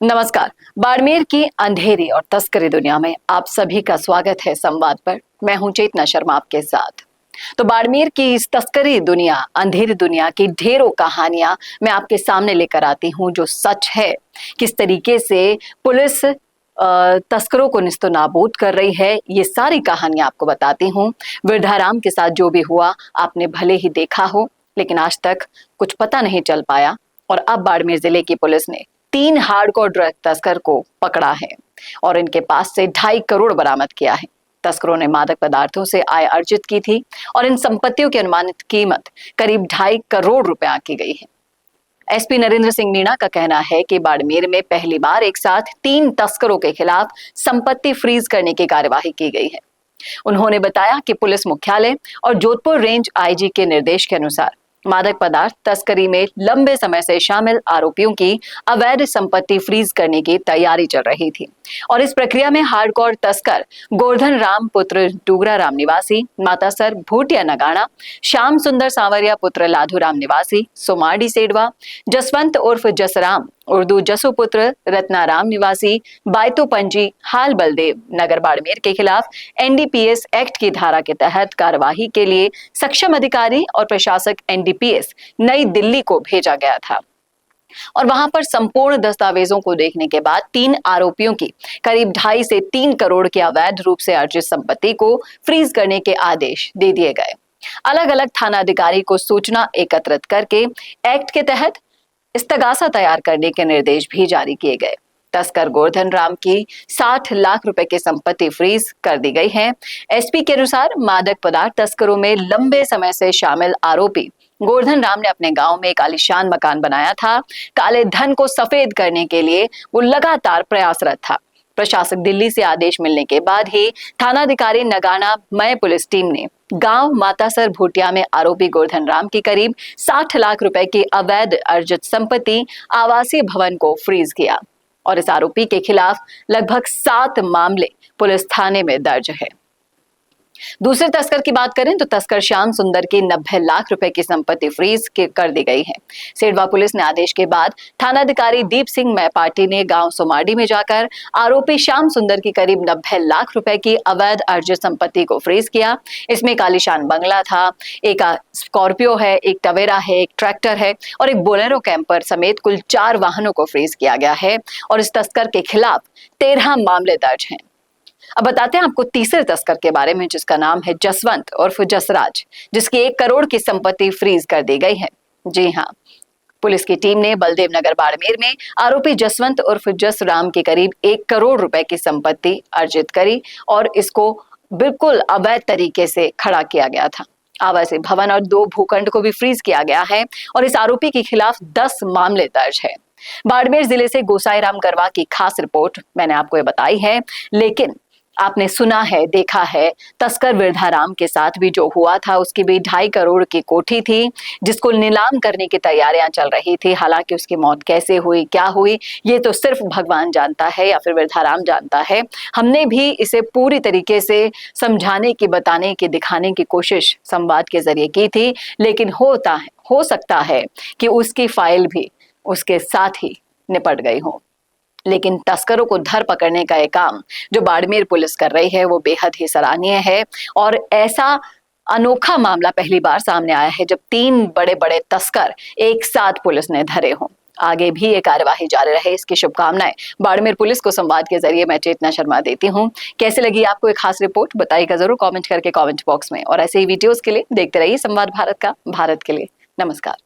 नमस्कार। बाड़मेर की अंधेरी और तस्करी दुनिया में आप सभी का स्वागत है संवाद पर। मैं हूं चेतना शर्मा आपके साथ। तो बाड़मेर की इस तस्करी दुनिया, अंधेरी दुनिया की ढेरों कहानियां मैं आपके सामने लेकर आती हूं जो सच है। किस तरीके से पुलिस तस्करों को निस्तो नाबूद कर रही है, ये सारी कहानियां आपको बताती हूँ। वृद्धाराम के साथ जो भी हुआ आपने भले ही देखा हो, लेकिन आज तक कुछ पता नहीं चल पाया। और अब बाड़मेर जिले की पुलिस ने 3 हार्डकोर ड्रग तस्कर को पकड़ा है और इनके पास से 2.5 करोड़ बरामद किया है। तस्करों ने मादक पदार्थों से आय अर्जित की थी और इन संपत्तियों की अनुमानित कीमत करीब 2.5 करोड़ रुपया की गई है। एसपी नरेंद्र सिंह मीणा का कहना है कि बाड़मेर में पहली बार एक साथ 3 तस्करों के खिलाफ संपत्ति फ्रीज करने की कार्यवाही की गई है। उन्होंने बताया कि पुलिस मुख्यालय और जोधपुर रेंज आईजी के निर्देश के अनुसार मादक पदार्थ तस्करी में लंबे समय से शामिल आरोपियों की अवैध संपत्ति फ्रीज करने की तैयारी चल रही थी और इस प्रक्रिया में हार्डकोर तस्कर गोवर्धन राम पुत्र डूगरा राम निवासी, मातासर भूटिया नगाड़ा, श्याम सुंदर सांवरिया पुत्र लाधू राम निवासी, सोमाडी सेडवा, जसवंत उर्फ जसराम उर्दू जसु पुत्र रत्नाराम निवासी, बायतू पंजी हाल बलदेव नगर बाड़मेर के खिलाफ एनडीपीएस एक्ट की धारा के तहत कार्यवाही के लिए सक्षम अधिकारी और प्रशासक एनडीपीएस नई दिल्ली को भेजा गया था और वहां पर संपूर्ण दस्तावेजों को देखने के बाद 3 आरोपियों की करीब 2.5 से 3 करोड़ की अवैध रूप से अर्जित संपत्ति को फ्रीज करने के आदेश दे दिए गए। अलग अलग थाना अधिकारी को सूचना एकत्रित करके एक्ट के तहत इस्तगासा तैयार करने के निर्देश भी जारी किए गए। तस्कर गोवर्धन राम की 60 लाख रुपए की संपत्ति फ्रीज कर दी गई है। एसपी के अनुसार मादक पदार्थ तस्करों में लंबे समय से शामिल आरोपी गोवर्धन राम ने अपने गांव में एक आलीशान मकान बनाया था। काले धन को सफेद करने के लिए वो लगातार प्रयासरत था। प्रशासक दिल्ली से आदेश मिलने के बाद ही थानाधिकारी नगाना मय पुलिस टीम ने गांव मातासर भूटिया में आरोपी गोवर्धन राम की करीब 60 लाख रुपए की अवैध अर्जित संपत्ति आवासीय भवन को फ्रीज किया और इस आरोपी के खिलाफ लगभग 7 मामले पुलिस थाने में दर्ज है। दूसरे तस्कर की बात करें तो तस्कर श्याम सुंदर की 90 लाख रुपए की संपत्ति फ्रीज कर दी गई है। सेडवा पुलिस ने आदेश के बाद थानाधिकारी दीप सिंह मैपाटी ने गांव सोमाडी में जाकर आरोपी श्याम सुंदर की करीब 90 लाख रुपए की अवैध अर्जित संपत्ति को फ्रीज किया। इसमें एक आलीशान बंगला था, एक स्कॉर्पियो है, एक टवेरा है, एक ट्रैक्टर है और एक बोलेरो कैंपर समेत कुल 4 वाहनों को फ्रीज किया गया है और इस तस्कर के खिलाफ 13 मामले दर्ज हैं। अब बताते हैं आपको तीसरे तस्कर के बारे में, जिसका नाम है जसवंत उर्फ जसराज, जिसकी 1 करोड़ की संपत्ति फ्रीज कर दी गई है। जी हाँ, पुलिस की टीम ने बलदेव नगर बाड़मेर में आरोपी जसवंत उर्फ जसराम की करीब 1 करोड़ रुपए की संपत्ति अर्जित करी और इसको बिल्कुल अवैध तरीके से खड़ा किया गया था। आवासीय भवन और 2 भूखंड को भी फ्रीज किया गया है और इस आरोपी के खिलाफ 10 मामले दर्ज है। बाड़मेर जिले से गोसाईराम गरवा की खास रिपोर्ट मैंने आपको ये बताई है, लेकिन आपने सुना है, देखा है, तस्कर वृद्धाराम के साथ भी जो हुआ था उसकी भी 2.5 करोड़ की कोठी थी जिसको नीलाम करने की तैयारियां चल रही थी। हालांकि उसकी मौत कैसे हुई, क्या हुई, ये तो सिर्फ भगवान जानता है या फिर वृद्धाराम जानता है। हमने भी इसे पूरी तरीके से समझाने की, बताने की, दिखाने की कोशिश संवाद के जरिए की थी, लेकिन हो सकता है कि उसकी फाइल भी उसके साथ ही निपट गई हो। लेकिन तस्करों को धर पकड़ने का ये काम जो बाड़मेर पुलिस कर रही है वो बेहद ही सराहनीय है और ऐसा अनोखा मामला पहली बार सामने आया है जब 3 बड़े-बड़े तस्कर एक साथ पुलिस ने धरे हों। आगे भी ये कार्यवाही जारी रहे, इसकी शुभकामनाएं बाड़मेर पुलिस को संवाद के जरिए मैं चेतना शर्मा देती हूँ। कैसे लगी आपको एक खास रिपोर्ट, बताइएगा जरूर कमेंट करके कमेंट बॉक्स में। और ऐसे ही वीडियोस के लिए देखते रहिए संवाद भारत का, भारत के लिए। नमस्कार।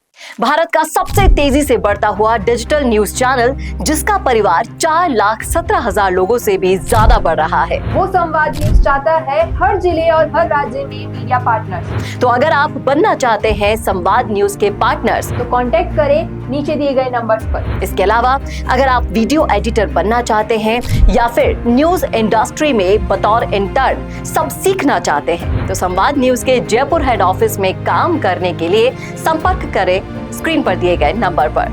भारत का सबसे तेजी से बढ़ता हुआ डिजिटल न्यूज चैनल जिसका परिवार 4,17,000 लोगों से भी ज्यादा बढ़ रहा है, वो संवाद न्यूज चाहता है हर जिले और हर राज्य में मीडिया पार्टनर्स। तो अगर आप बनना चाहते हैं संवाद न्यूज के पार्टनर्स तो कांटेक्ट करें नीचे दिए गए नंबर्स पर। इसके अलावा अगर आप वीडियो एडिटर बनना चाहते हैं या फिर न्यूज इंडस्ट्री में बतौर इंटर्न सब सीखना चाहते हैं तो संवाद न्यूज के जयपुर हेड ऑफिस में काम करने के लिए संपर्क करें स्क्रीन पर दिए गए नंबर पर।